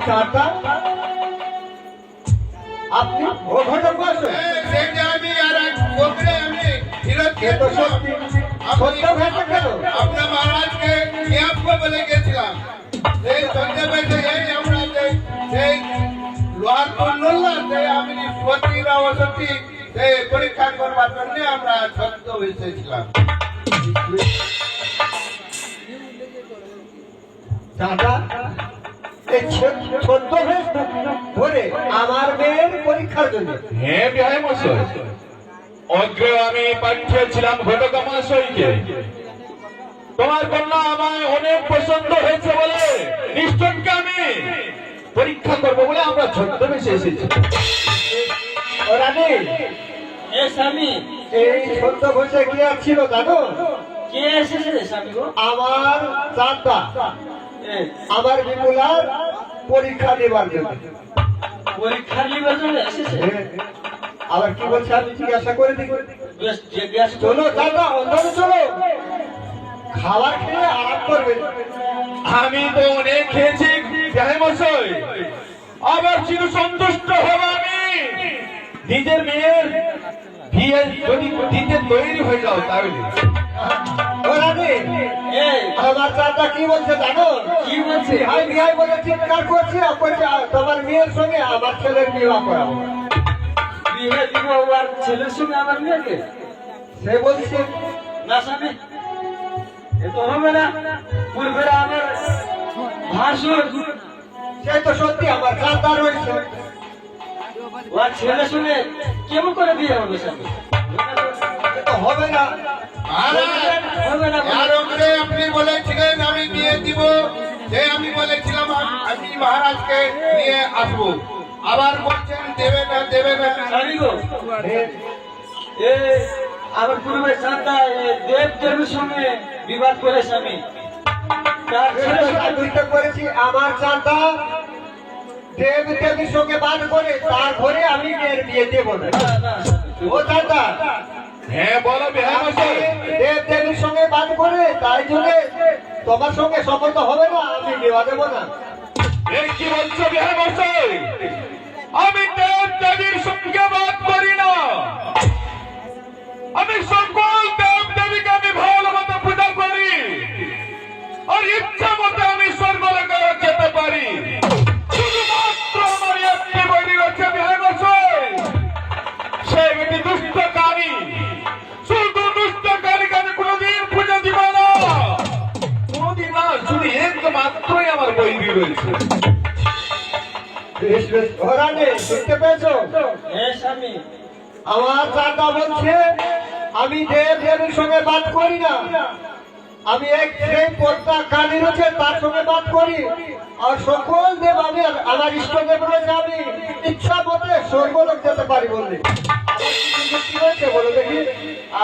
চাঁদা আপনি অঘটন করছেন সেটা আমি আর এক বকরে আমি ফিরত এ তো দিয়েছিলাম। সত্যি সত্য ভেসে কেন আপনার মহারাজকে নিয়ামকে বলে গেছিলাম সেই সন্ধ্যে পেতে এই আমরা সেই লোহার কন্নলাতে আমি সত্যি না অসত্যি সেই পরীক্ষা করবার জন্য আমরা সত্য এসেছিলাম। চাঁদা এই সত্য ভেস ধরে আমার মেয়ের পরীক্ষার জন্য হ্যাঁ বিহাই মশাই, অগ্রে আমি পাঠিয়েছিলাম ঘটক মহাশয়কে। তোমার কন্যা আমায় অনেক পছন্দ হয়েছে বলে নিশ্চয়কে আমি পরীক্ষা করবো বলে আমরা ছদ্মবেশে এসেছি। ও রানী এ স্বামী, এই সত্য ভেসে কি আর ছিল জানো? কে এসেছে রে স্বামী গো? আমার চাঁদা এ, আমার বিপুলার পরীক্ষা দেবার জন্য পরীক্ষা নিবার জন্য এসেছে? আবার কি বলছে আমি জিজ্ঞাসা করে দিই। বেশ, জিজ্ঞাসা চলো দাদা অন্ধরে চলো, খাবার খেয়ে আরাম করবে। আমি তো অনেক খেয়েছি বিহাই মশাই, আবার চির সন্তুষ্ট হব আমি। নিজের মেয়ের বিয়ে যদি দিতে তৈরি হয়ে যাও তাহলে। ও রানী, এ, আমার চাচা কি বলছে জানো? কি বলছে? বিহাই বিহাই বলে চিৎকার করছে, আর বলছে, তোমার মেয়ের সঙ্গে আমার ছেলের বিবাহ করাবো। বিয়ে দিব আর ছেলের সঙ্গে আমার মেয়েকে? সে বলছে না স্বামী, এ তো হবে না। পূর্বের আমার ভাসুর সে তো সত্যি আমার চাচা রয়েছে। ওর ছেলের সঙ্গে কেমন করে বিয়ে হবে স্বামী? সে তো হবে না। মহারাজ হবে না আর ওপরে আপনি বলেছিলেন আমি বিয়ে দিব, যে আমি বলেছিলাম আমি মহারাজকে নিয়ে আসবো, আবার বলছেন দেবে না দেবে না। স্বামী গো, এ আমার পূর্বের সান্তা দেব দেবীর সঙ্গে বিবাদ করে স্বামী। তার ছেলের সঙ্গে বুঝতে পেরেছি, আমার চাচা দেব দেবীর সঙ্গে বাদ করে তার ঘরে আমি মেয়ের বিয়ে দেবো না। না, না, ও চাচা হ্যাঁ বলো বিহাই মশাই। দেব দেবীর সঙ্গে বাদ করে তাই জন্য তোমার সঙ্গে সম্পর্ক হবে না, আমি বিবাহ দেবো না। এই কি বলছো বিহাই মশাই? আমি দেব দেবীর সঙ্গে বাদ করি না। আমি সকল দেব দেবীকে আমি ভালো মতো পূজা করি, আর ইচ্ছা মতো আমি স্বর্গলোকে যেতে পারি। শুধুমাত্র আমার একটি বৈরী রয়েছে বিহাই মশাই, সে একটি দুষ্টকারী। শুধু দুষ্টকারীকে আমি কোনোদিন পূজা দিব না, কোনোদিন না। শুধু একমাত্রই আমার বৈরী রয়েছে। বেশ বেশ ঘোরানে শুনতে পেয়েছো? হে স্বামী, আমার চাচা বলছে আমি দেব দেবীর সঙ্গে বাদ করি না, আমি এক সেই পদ্মা কালী রয়েছে তার সঙ্গে বাদ করি, আর সকল দেব আমি আমার ইষ্ট দেব রয়েছে আমি ইচ্ছা মতে স্বর্গলোক যেতে পারি বললে। আমার কিছু যুক্তি রয়েছে বলো দেখি।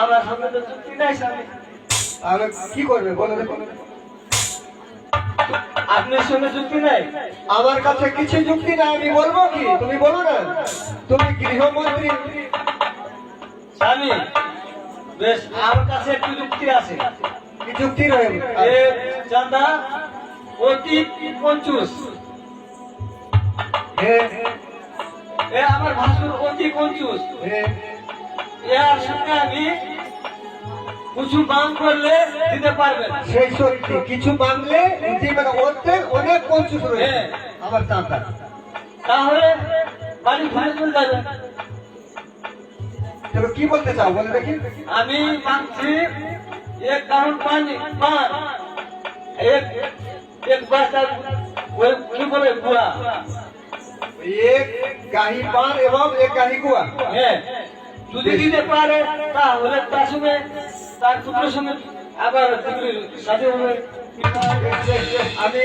আমার সঙ্গে তো চুক্তি নাই স্বামী। আর কি করবে বলো দেখো। আপনার সঙ্গে চুক্তি নাই? আমার কাছে কিছু যুক্তি নাই, আমি বলবো কি তুমি বলো না, তুমি গৃহমন্ত্রী। স্বামী, বেশ, আমার কাছে একটু যুক্তি আছে। কি যুক্তি রয়েছে? এ চাঁদা অতি কঞ্জুস, এ আমার ভাসুর অতি কঞ্জুস। এর সঙ্গে আমি কিছু বাং করলে দিতে পারবে না। সেই সত্যি কিছু মানলে দিবে না, ওতে অনেক কঞ্জুস রয়েছে হ্যাঁ। আমার চাচা। তাহলে বাড়ি ঘুরে চলে যাবে। তবে কি বলতে চাও বলে দেখি। আমি মানছি এক কারণ পানি পান এক এক বাচ্চা ওই কি বলে গুয়া। এক গাহি পান এবং এক গাহি গুয়া। হ্যাঁ, যদি দিতে পারে তাহলে তার সঙ্গে তার পুত্রের সঙ্গে আবার সাথে হবে। আমি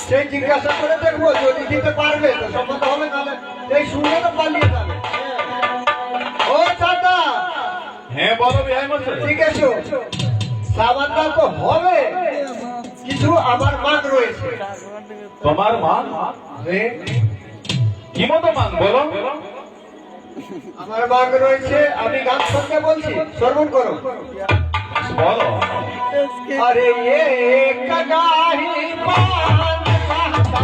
সেই জিজ্ঞাসা করে দেখবো, যদি দিতে পারবে তো সম্মত হবে, তাহলে এই শুনে তো পালিয়ে যাবে। ও চাচা হ্যাঁ বলো বিহাই মশাই। ঠিক আছে, সামান্য তো হবে, কিছু আমার মান রয়েছে। তোমার মান? হ্যাঁ, কি মতো মান বলো? আমার মান রয়েছে, আমি গান শুনতে বলছি, শ্রবণ করো। বলো। अरे ये कगाही पान कहता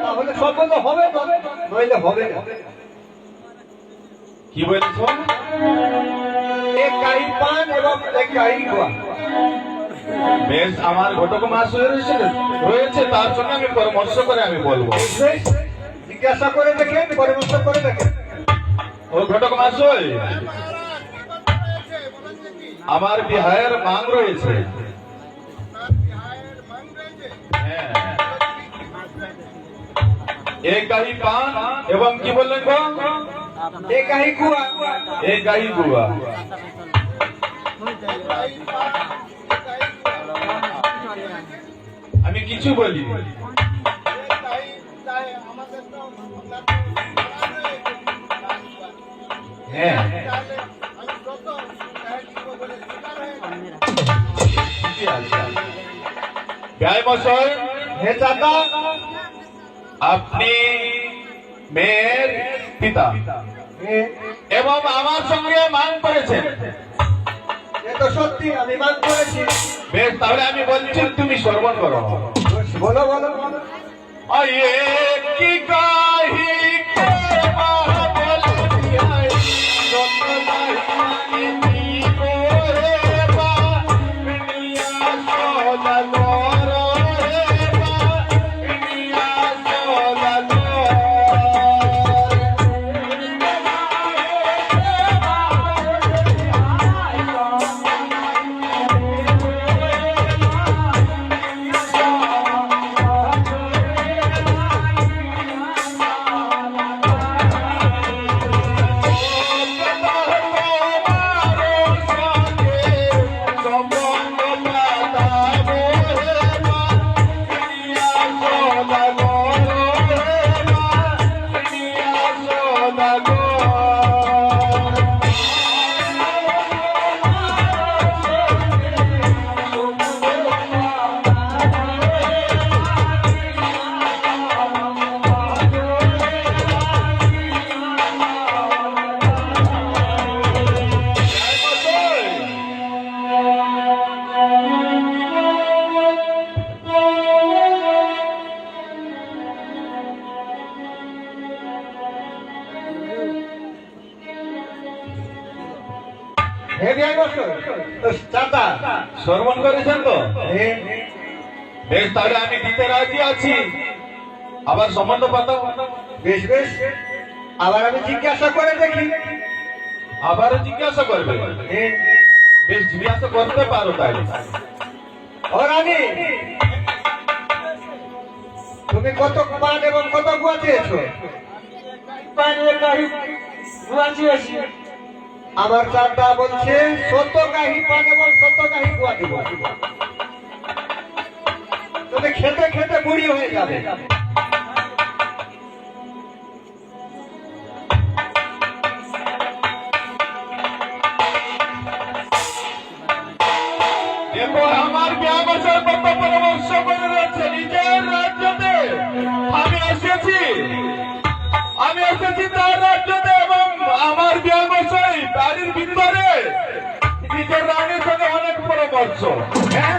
তাহলে সম্বন্ধ হবে তো, নইলে হবে না। কি বলেছ? এক কাহি পান এবং এক কাহি গোয়া। বেশ, আমার ঘটক মাস রয়েছে, তার জন্য আমি পরামর্শ করে আমি বলবো। বেশ, জিজ্ঞাসা করে দেখেন, পরামর্শ করে দেখেন। ও ঘটক মাস, আমার বিহারের মাং রয়েছে। হ্যাঁ, এক গাহি পান এবং কি বললেন গো? এক কাহি গুয়া। এক গাহি গুয়া। আমি কিছু বলি। হ্যাঁ, ঠিকই আছে। গায়ে মশাই, হে চাচা, আপনি মেয়ের পিতা এবং আমার সঙ্গে মান করেছেন। এ তো সত্যি, আমি মান করেছি। বেশ, তাহলে আমি বলছি তুমি শ্রবণ করো। বলো বলো। আয়ে কি কাহি কে মহাবল দিয়াই যত মাহি নি করে বা দুনিয়া সোলা লরো রে বা দুনিয়া সোলা লরো। হে বিয়াই বসো। চাচা, শ্রবণ করেছেন তো? হে, বেশ, তাহলে আমি দিতে রাজি আছি। আবার সম্বন্ধ পাতাও। বেশ বেশ, আবার আমি জিজ্ঞাসা করে দেখি। আবারও জিজ্ঞাসা করবে? হে, বেশ, জিজ্ঞাসা করতে পারো তাহলে। ও রানী, তুমি কত পান এবং কত গুয়া চেয়েছো? পান এক গাহি গুয়া চেয়েছি। আমার চাচা বলছে 100 কাহি পান এবং 100 কাহি গুয়া দিব। তুমি খেতে খেতে বুড়ি হয়ে যাবে। দেখো, আমার বিয়া বছর কত পরামর্শ করে রয়েছে নিজের রাজ্যতে। আমি এসেছি তার রাজ্যতে এবং আমার বিয়া বছর বাড়ির ভিতরে নিজের রানীর সঙ্গে অনেক পরামর্শ। হ্যাঁ,